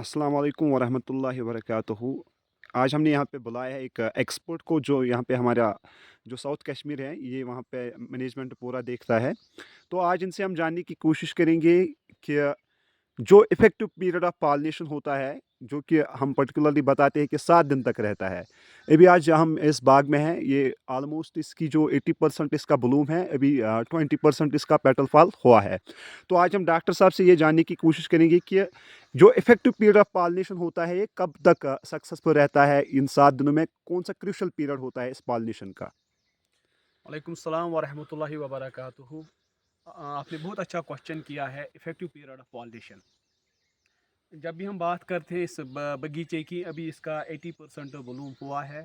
अस्सलाम वालेकुम वरहमतुल्लाहि वबरकातुहू। आज हमने यहाँ पे बुलाया है एक एक्सपर्ट को जो यहाँ पे हमारा जो साउथ कश्मीर है ये वहाँ पे मैनेजमेंट पूरा देखता है। तो आज इनसे हम जानने की कोशिश करेंगे कि जो इफ़ेक्टिव पीरियड ऑफ पॉलिनेशन होता है, जो कि हम पर्टिकुलरली बताते हैं कि 7 दिन तक रहता है। अभी आज हम इस बाग में हैं, ये ऑलमोस्ट इसकी जो 80% इसका ब्लूम है, अभी 20% इसका पेटल फॉल हुआ है। तो आज हम डॉक्टर साहब से ये जानने की कोशिश करेंगे कि जो इफ़ेक्टिव पीरियड ऑफ पॉलिनेशन होता है, ये कब तक सक्सेसफुल रहता है? इन 7 दिनों में कौन-सा क्रूशियल पीरियड होता है इस पॉलिनेशन का? वालेकुम सलाम वरहमतुल्लाहि वबरकातुहू। आपने बहुत अच्छा क्वेश्चन किया है इफ़ेक्टिव पीरियड ऑफ पॉलिनेशन। जब भी हम बात करते हैं इस बगीचे की, अभी इसका 80% वॉल्यूम हुआ है।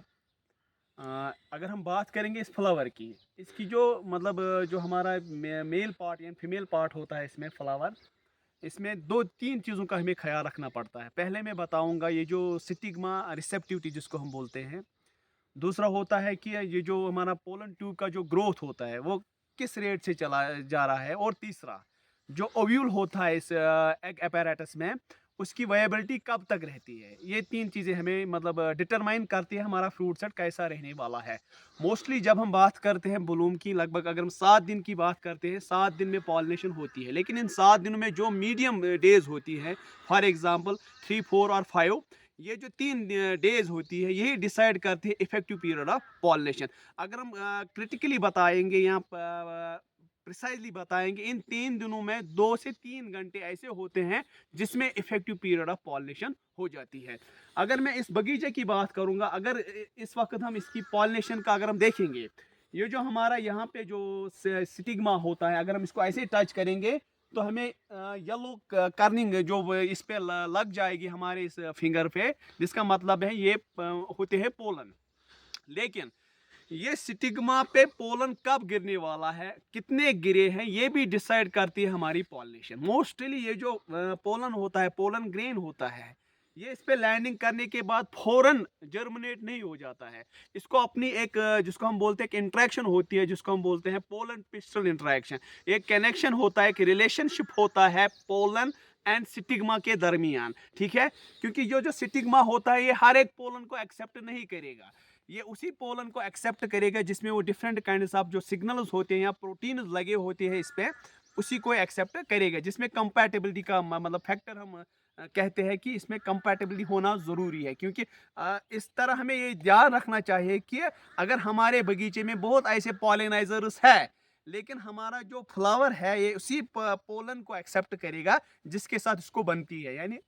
अगर हम बात करेंगे इस फ्लावर की, इसकी जो मतलब जो हमारा मेल पार्ट या फीमेल पार्ट होता है इसमें फ्लावर, इसमें दो तीन चीज़ों का हमें ख्याल रखना पड़ता है। पहले मैं बताऊंगा ये जो स्टिग्मा रिसेप्टिविटी जिसको हम बोलते हैं। दूसरा होता है कि ये जो हमारा पोलन ट्यूब का जो ग्रोथ होता है वो किस रेट से चला जा रहा है। और तीसरा जो ओव्यूल होता है इस एग अपैरेटस में, उसकी वायबिलिटी कब तक रहती है। ये तीन चीज़ें हमें मतलब डिटरमाइन करती है हमारा फ्रूट सेट कैसा रहने वाला है। मोस्टली जब हम बात करते हैं ब्लूम की, लगभग अगर हम 7 दिन की बात करते हैं, 7 दिन में पॉलिनेशन होती है। लेकिन इन 7 दिनों में जो मीडियम डेज होती है, फॉर एग्जाम्पल 3, 4 और 5, ये जो 3 डेज होती है यही डिसाइड करती है इफेक्टिव पीरियड ऑफ पॉलिनेशन। अगर हम क्रिटिकली बताएंगे या प्रिसाइजली बताएंगे, इन 3 दिनों में 2 से 3 घंटे ऐसे होते हैं जिसमें इफेक्टिव पीरियड ऑफ पॉलिनेशन हो जाती है। अगर मैं इस बगीचे की बात करूंगा, अगर इस वक्त हम इसकी पॉलिनेशन का अगर हम देखेंगे, ये जो हमारा यहाँ पे जो स्टिग्मा होता है, अगर हम इसको ऐसे टच करेंगे तो हमें येलो कर्निंग जो इस पे लग जाएगी हमारे इस फिंगर पे, जिसका मतलब है ये होते हैं पोलन। लेकिन ये स्टिग्मा पे पोलन कब गिरने वाला है, कितने गिरे हैं, ये भी डिसाइड करती है हमारी पॉलिनेशन। मोस्टली ये जो पोलन होता है, पोलन ग्रेन होता है, ये इस पे लैंडिंग करने के बाद फौरन जर्मिनेट नहीं हो जाता है। इसको अपनी एक जिसको हम बोलते हैं कि इंट्रैक्शन होती है, जिसको हम बोलते हैं पोलन पिस्टल इंट्रैक्शन। एक कनेक्शन होता है, कि रिलेशनशिप होता है पोलन एंड स्टिग्मा के दरमियान। ठीक है, क्योंकि जो स्टिग्मा होता है ये हर एक पोलन को एक्सेप्ट नहीं करेगा। ये उसी पोलन को एक्सेप्ट करेगा जिसमें वो डिफरेंट काइंड्स ऑफ जो सिग्नल्स होते हैं या प्रोटीन लगे होते हैं इस पे, उसी को एक्सेप्ट करेगा। जिसमें कंपैटिबिलिटी का मतलब फैक्टर हम कहते हैं कि इसमें कंपैटिबिलिटी होना ज़रूरी है। क्योंकि इस तरह हमें ये ध्यान रखना चाहिए कि अगर हमारे बगीचे में बहुत ऐसे पॉलिनाइजर्स है, लेकिन हमारा जो फ्लावर है ये उसी पोलन को एक्सेप्ट करेगा जिसके साथ इसको बनती है, यानी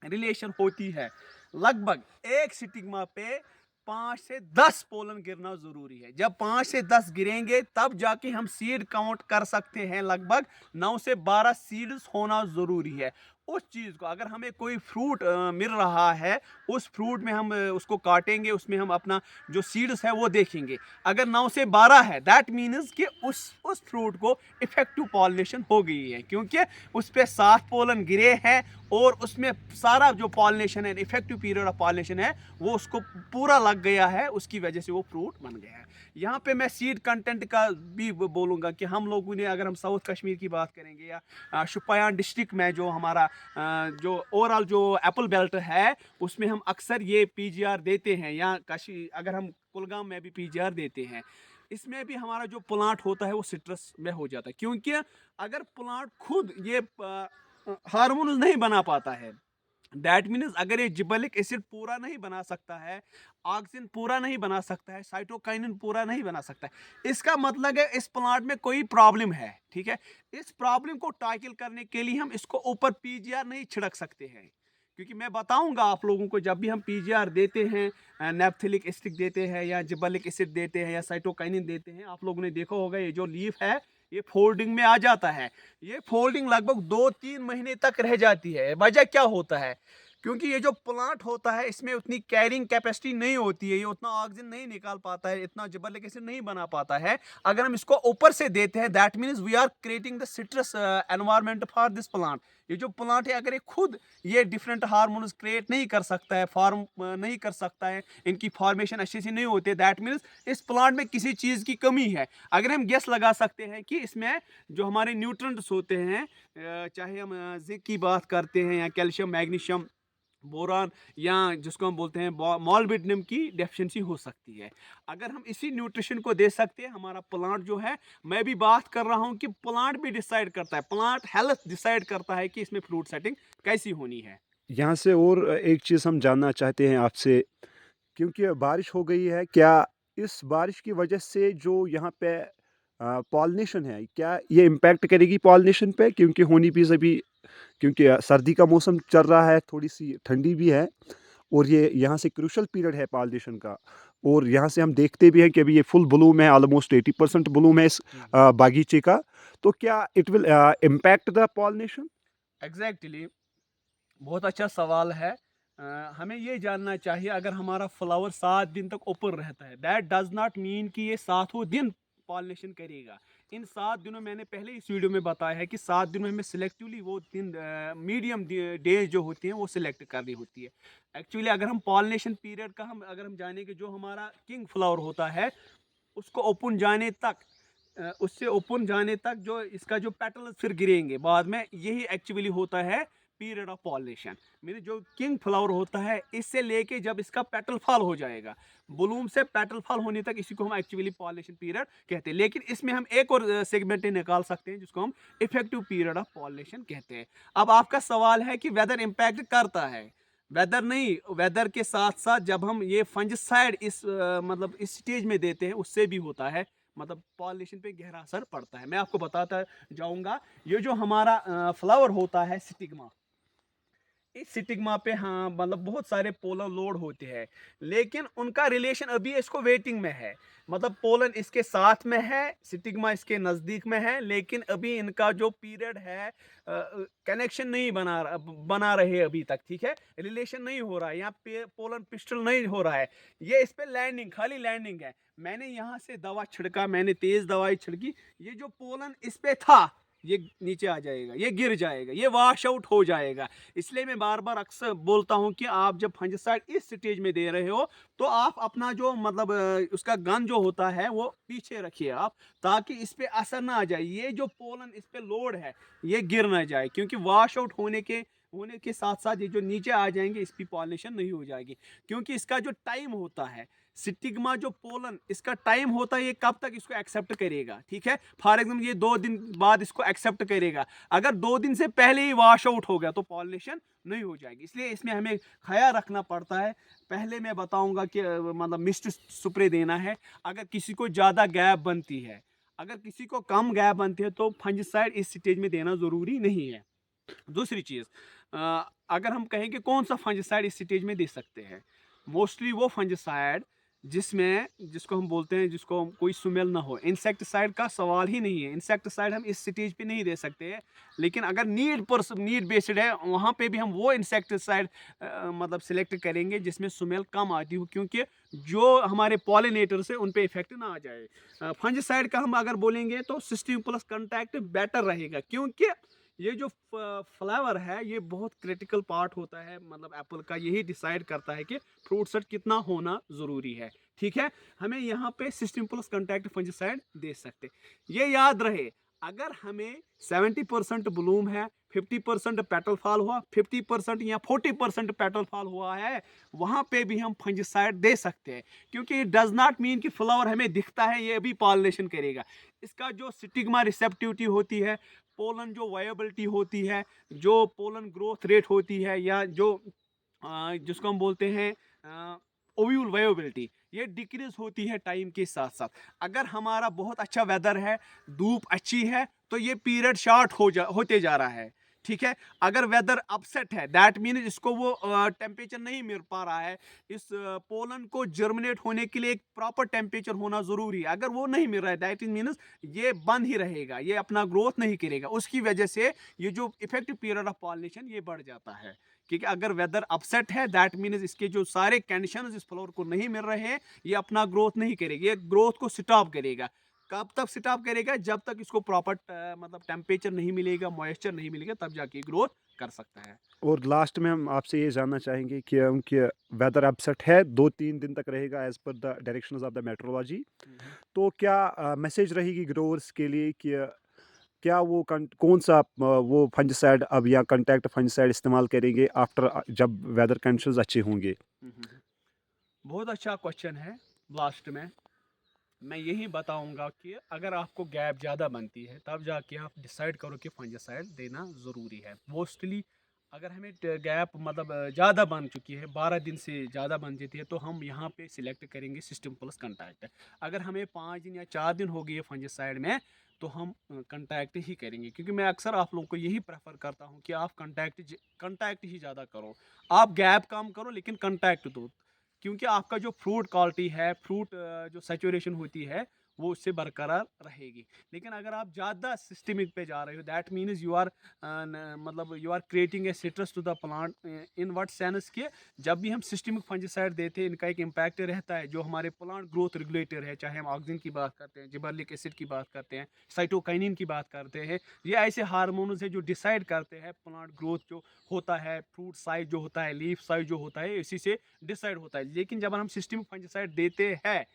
रिलेशन होती है। लगभग एक स्टिग्मा पे 5 से 10 पोलन गिरना जरूरी है। जब 5 से 10 गिरेंगे तब जाके हम सीड काउंट कर सकते हैं। लगभग 9 से 12 सीड्स होना जरूरी है। उस चीज को अगर हमें कोई फ्रूट मिल रहा है, उस फ्रूट में हम उसको काटेंगे, उसमें हम अपना जो सीड्स है वो देखेंगे। अगर 9 से 12 है, दैट मीन्स कि उस फ्रूट को इफेक्टिव पॉलिनेशन हो गई है, क्योंकि उस पर 7 पोलन गिरे हैं और उसमें सारा जो पॉलिनेशन है, इफेक्टिव पीरियड ऑफ पॉलिनेशन है, वो उसको पूरा लग गया है। उसकी वजह से वो फ्रूट बन गया है। यहाँ पे मैं सीड कंटेंट का भी बोलूँगा कि हम लोगों ने, अगर हम साउथ कश्मीर की बात करेंगे या शुपियान डिस्ट्रिक्ट में जो हमारा जो ओवरऑल जो एप्पल बेल्ट है, उसमें हम अक्सर ये पीजीआर देते हैं, या अगर हम कुलगाम में भी पीजीआर देते हैं। इसमें भी हमारा जो प्लांट होता है वो सिट्रस में हो जाता है, क्योंकि अगर प्लांट खुद ये हार्मोन नहीं बना पाता है, दैट मीन्स अगर ये जिबलिक एसिड पूरा नहीं बना सकता है, ऑक्सिन पूरा नहीं बना सकता है, साइटोकाइनिन पूरा नहीं बना सकता है, इसका मतलब है इस प्लांट में कोई प्रॉब्लम है। ठीक है, इस प्रॉब्लम को टैकल करने के लिए हम इसको ऊपर पीजीआर नहीं छिड़क सकते हैं। क्योंकि मैं बताऊंगा आप लोगों को, जब भी हम पीजीआर देते हैं, नेप्थिलिक एसिड देते हैं या जिबलिक एसिड देते हैं या साइटोकाइनिन देते हैं, आप लोगों ने देखा होगा ये जो लीफ है ये फोल्डिंग में आ जाता है। ये फोल्डिंग लगभग 2-3 महीने तक रह जाती है। वजह क्या होता है? क्योंकि ये जो प्लांट होता है इसमें उतनी कैरिंग कैपेसिटी नहीं होती है, ये उतना ऑक्सीजन नहीं निकाल पाता है, इतना जिबर्लिक एसिड नहीं बना पाता है। अगर हम इसको ऊपर से देते हैं, that means we are creating the citrus environment for this plant. ये जो प्लांट है, अगर ये खुद ये डिफरेंट हार्मोन्स क्रिएट नहीं कर सकता है, फॉर्म नहीं कर सकता है, इनकी फॉर्मेशन अच्छे से नहीं होती है, दैट मीन्स इस प्लांट में किसी चीज़ की कमी है। अगर हम गेस लगा सकते हैं कि इसमें जो हमारे न्यूट्रेंट्स होते हैं, चाहे हम जिंक की बात करते हैं या कैल्शियम, मैग्नीशियम, बोरान या जिसको हम बोलते हैं मॉलिब्डेनम की डेफिशिएंसी हो सकती है। अगर हम इसी न्यूट्रिशन को दे सकते हैं, हमारा प्लांट जो है, मैं भी बात कर रहा हूँ कि प्लांट भी डिसाइड करता है, प्लांट हेल्थ डिसाइड करता है कि इसमें फ्रूट सेटिंग कैसी होनी है। यहाँ से और एक चीज़ हम जानना चाहते हैं आपसे, क्योंकि बारिश हो गई है, क्या इस बारिश की वजह से जो यहाँ पे पॉलिनेशन है, क्या ये इम्पैक्ट करेगी पॉलिनेशन पे? क्योंकि होनी भी अभी, क्योंकि सर्दी का मौसम चल रहा है, थोड़ी सी ठंडी भी है, और ये यहाँ से क्रूशल पीरियड है पॉलिनेशन का। और यहाँ से हम देखते भी हैं कि अभी ये फुल ब्लूम है, ऑलमोस्ट 80% ब्लूम है इस बागीचे का। तो क्या it will impact the pollination? Exactly, बहुत अच्छा सवाल है। हमें ये जानना चाहिए, अगर हमारा फ्लावर 7 दिन तक ऊपर रहता है, दैट डज नॉट मीन कि ये 7वें दिन पॉलिनेशन करेगा। इन 7 दिनों, मैंने पहले इस वीडियो में बताया है कि 7 दिनों में हमें सिलेक्टिवली वो दिन मीडियम डेज जो होती हैं वो सिलेक्ट करनी होती है। एक्चुअली अगर हम पॉलिनेशन पीरियड का हम अगर हम जाने कि जो हमारा किंग फ्लावर होता है, उसको ओपन जाने तक, उससे ओपन जाने तक जो इसका जो पेटल्स फिर गिरेंगे बाद में, यही एक्चुअली होता है पीरियड ऑफ पॉलिनेशन। मेरे जो किंग फ्लावर होता है, इससे लेके जब इसका पेटल फॉल हो जाएगा, ब्लूम से पेटल फॉल होने तक, इसी को हम एक्चुअली पॉलिनेशन पीरियड कहते हैं। लेकिन इसमें हम एक और सेगमेंट निकाल सकते हैं जिसको हम इफेक्टिव पीरियड ऑफ पॉलिनेशन कहते हैं। अब आपका सवाल है कि वेदर इम्पैक्ट करता है। वेदर नहीं, वेदर के साथ साथ जब हम ये फंजिसाइड इस मतलब इस स्टेज में देते हैं, उससे भी होता है, मतलब पॉलिनेशन पे गहरा असर पड़ता है। मैं आपको बताता जाऊंगा। ये जो हमारा फ्लावर होता है, स्टिग्मा, इस स्टिग्मा पे, हाँ, मतलब बहुत सारे पोलन लोड होते हैं, लेकिन उनका रिलेशन अभी इसको वेटिंग में है। मतलब पोलन इसके साथ में है, स्टिग्मा इसके नज़दीक में है, लेकिन अभी इनका जो पीरियड है, कनेक्शन नहीं बना रहे अभी तक, ठीक है, रिलेशन नहीं हो रहा है, यहाँ पे पोलन पिस्टल नहीं हो रहा है। ये इस पे लैंडिंग, खाली लैंडिंग है। मैंने यहाँ से दवा छिड़का, मैंने तेज दवाई छिड़की, ये जो पोलन इस पे था, ये नीचे आ जाएगा, ये गिर जाएगा, ये वॉश आउट हो जाएगा। इसलिए मैं बार बार अक्सर बोलता हूं कि आप जब फंजिसाइड इस स्टेज में दे रहे हो, तो आप अपना जो मतलब उसका गन जो होता है वो पीछे रखिए आप, ताकि इस पे असर ना आ जाए, ये जो पोलन इस पे लोड है ये गिर ना जाए, क्योंकि वॉश आउट होने के साथ साथ ये जो नीचे आ जाएंगे, इस पर पॉलिनेशन नहीं हो जाएगी। क्योंकि इसका जो टाइम होता है, स्टिग्मा जो पोलन, इसका टाइम होता है ये कब तक इसको एक्सेप्ट करेगा, ठीक है। फॉर एग्जाम्पल ये 2 दिन बाद इसको एक्सेप्ट करेगा, अगर 2 दिन से पहले ही वॉश आउट हो गया तो पॉलिनेशन नहीं हो जाएगी। इसलिए इसमें हमें ख्याल रखना पड़ता है। पहले मैं बताऊंगा कि मतलब मिस्ट स्प्रे देना है अगर किसी को ज़्यादा गैप बनती है। अगर किसी को कम गैप बनती है तो फंजिसाइड इस स्टेज में देना ज़रूरी नहीं है। दूसरी चीज़, अगर हम कहें कि कौन सा फंजिसाइड इस स्टेज में दे सकते हैं, मोस्टली वो फंजिसाइड जिसमें, जिसको हम बोलते हैं, जिसको कोई स्मेल ना हो। इंसेक्टिसाइड का सवाल ही नहीं है, इंसेक्टिसाइड हम इस स्टेज पे नहीं दे सकते हैं। लेकिन अगर नीड बेस्ड है, वहाँ पे भी हम वो इंसेक्टिसाइड मतलब सिलेक्ट करेंगे जिसमें स्मेल कम आती हो, क्योंकि जो हमारे पॉलिनेटर्स है उन पे इफेक्ट ना आ जाए। फंजिसाइड का हम अगर बोलेंगे तो सिस्टीम प्लस कंटैक्ट बेटर रहेगा, क्योंकि ये जो फ्लावर है ये बहुत क्रिटिकल पार्ट होता है, मतलब एप्पल का, यही डिसाइड करता है कि फ्रूट सेट कितना होना ज़रूरी है, ठीक है। हमें यहाँ पे सिस्टम प्लस कंटैक्ट फंजिसाइड दे सकते। ये याद रहे, अगर हमें 70% ब्लूम है, 50% पेटल फॉल हुआ, 50% या 40% पेटल फॉल हुआ है, वहाँ पे भी हम फंजिसाइड दे सकते हैं। क्योंकि इट डज नॉट मीन कि फ्लावर हमें दिखता है ये अभी पॉलिनेशन करेगा। इसका जो स्टिग्मा रिसेप्टिविटी होती है, पोलन जो वायबिलिटी होती है, जो पोलन ग्रोथ रेट होती है, या जो जिसको हम बोलते हैं ओव्यूल वायबिलिटी, ये डिक्रीज होती है टाइम के साथ साथ। अगर हमारा बहुत अच्छा वेदर है, धूप अच्छी है, तो ये पीरियड शार्ट होते जा रहा है, ठीक है। अगर वेदर अपसेट है, दैट मीन इसको वो टेम्परेचर नहीं मिल पा रहा है, इस पोलन को जर्मिनेट होने के लिए एक प्रॉपर टेम्परेचर होना ज़रूरी है, अगर वो नहीं मिल रहा है, दैट मीन ये बंद ही रहेगा, ये अपना ग्रोथ नहीं करेगा। उसकी वजह से ये जो इफेक्टिव पीरियड ऑफ पॉलिनेशन ये बढ़ जाता है। क्योंकि अगर वेदर अपसेट है, दैट मीन्स इसके जो सारे कंडीशंस इस फ्लावर को नहीं मिल रहे हैं, ये अपना ग्रोथ नहीं करेगा, ये ग्रोथ को स्टॉप करेगा। कब तक स्टॉप करेगा? जब तक इसको प्रॉपर मतलब टेम्परेचर नहीं मिलेगा, मॉइस्चर नहीं मिलेगा, तब जाके ग्रोथ कर सकता है। और लास्ट में हम आपसे ये जानना चाहेंगे कि उनके वेदर अपसेट है, 2-3 दिन तक रहेगा as per the directions of the metrology. Hmm. तो क्या मैसेज रहेगी ग्रोवर्स के लिए कि क्या वो कौन सा वो फंगिसाइड अब या कॉन्टैक्ट फंगिसाइड इस्तेमाल करेंगे आफ्टर जब वेदर कंडीशंस अच्छे होंगे? हम्म। बहुत अच्छा क्वेश्चन है। लास्ट में मैं यही बताऊंगा कि अगर आपको गैप ज़्यादा बनती है तब जाके आप डिसाइड करो कि फंगिसाइड देना ज़रूरी है। मोस्टली अगर हमें गैप मतलब ज़्यादा बन चुकी है, 12 दिन से ज़्यादा बन जाती है, तो हम यहाँ पे सिलेक्ट करेंगे सिस्टम प्लस कंटैक्ट। अगर हमें 5 दिन या 4 दिन हो गए फंगिसाइड में तो हम कंटैक्ट ही करेंगे, क्योंकि मैं अक्सर आप लोगों को यही प्रेफर करता हूँ कि आप कंटैक्ट ही ज़्यादा करो। आप गैप कम करो लेकिन कंटैक्ट दो, क्योंकि आपका जो फ्रूट क्वालिटी है, फ्रूट जो सेचुरेशन होती है वो उससे बरकरार रहेगी। लेकिन अगर आप ज़्यादा सिस्टमिक पे जा रहे हो, दैट मीन्स यू आर मतलब you are creating a citrus to the plant. In what sense कि जब भी हम सिस्टमिक फंगिसाइड देते हैं इनका एक इम्पैक्ट रहता है जो हमारे प्लांट ग्रोथ रेगुलेटर है, चाहे हम ऑक्सिन की बात करते हैं, जिबर्लिक एसिड की बात करते हैं, साइटोकाइनिन की बात करते हैं। ये ऐसे हार्मोन्स है जो डिसाइड करते हैं प्लांट ग्रोथ जो होता है, फ्रूट साइज जो होता है, लीफ साइज जो होता है, इसी से डिसाइड होता है। लेकिन जब हम सिस्टमिक फंगिसाइड देते हैं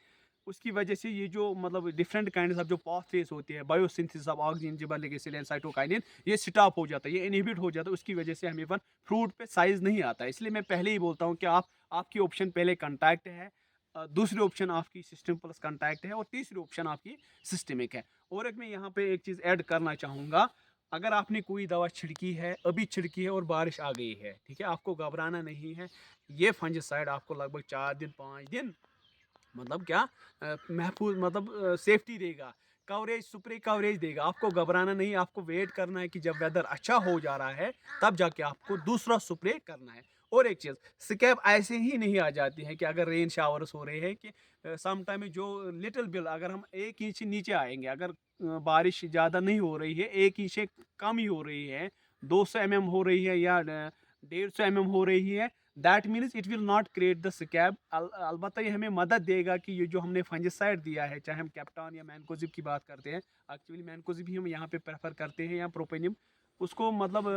उसकी वजह से ये जो मतलब डिफरेंट काइंड ऑफ जो पाथवेज होती है, biosynthesis of oxygen, gibberellic acid and cytokinin, ये स्टॉप हो जाता है, ये इनहिबिट हो जाता है। उसकी वजह से हमें पर फ्रूट पे साइज नहीं आता है। इसलिए मैं पहले ही बोलता हूँ कि आपकी ऑप्शन पहले कंटैक्ट है, दूसरी ऑप्शन आपकी सिस्टम प्लस कंटैक्ट है, और तीसरी ऑप्शन आपकी सिस्टमिक है। और एक मैं यहाँ पे एक चीज़ ऐड करना चाहूँगा। अगर आपने कोई दवा छिड़की है, अभी छिड़की है और बारिश आ गई है, ठीक है, आपको घबराना नहीं है। ये फंगिसाइड आपको लगभग 4 दिन 5 दिन मतलब क्या महफूज मतलब सेफ्टी देगा, कवरेज स्प्रे कवरेज देगा। आपको घबराना नहीं, आपको वेट करना है कि जब वेदर अच्छा हो जा रहा है तब जाके आपको दूसरा स्प्रे करना है। और एक चीज़, स्कैब ऐसे ही नहीं आ जाती है कि अगर रेन शावर्स हो रहे हैं कि सम टाइम जो लिटिल बिल अगर हम 1 इंच नीचे आएंगे, अगर बारिश ज़्यादा नहीं हो रही है, 1 इंच से कम ही हो रही है, 200 mm हो रही है या 150 mm हो रही है, that means it will not create the scab. अलबत्ता ये हमें मदद देगा कि ये जो हमने फंगिसाइड दिया है, चाहे हम कैप्टॉन या मैनकोजिब की बात करते हैं, एक्चुअली मैनकोजिब ही हम यहाँ पे प्रेफर करते हैं, या प्रोपेनिम, उसको मतलब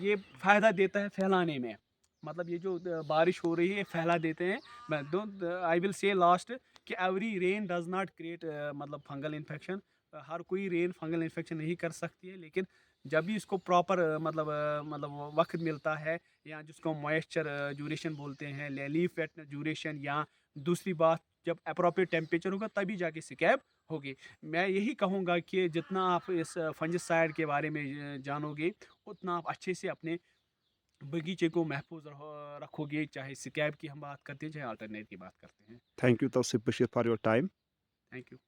ये फ़ायदा देता है फैलाने में। मतलब ये जो बारिश हो रही है ये फैला देते हैं। मैं don't I will say last कि every rain does not create मतलब फंगल इन्फेक्शन। हर कोई रेन फंगल इन्फेक्शन नहीं कर सकती है, लेकिन जब भी इसको प्रॉपर मतलब वक्त मिलता है, या जिसको मॉइस्चर ड्यूरेशन बोलते हैं, लीफ वेटनेस ड्यूरेशन, या दूसरी बात जब अप्रोप्रिएट टेम्परेचर होगा तभी जाके स्कैब होगी। मैं यही कहूँगा कि जितना आप इस फंगिसाइड के बारे में जानोगे उतना आप अच्छे से अपने बगीचे को महफूज रखोगे, चाहे स्कैब की हम बात करते हैं चाहे अल्टरनेट की बात करते हैं। Thank you Tauseef Bashir for your time. Thank you.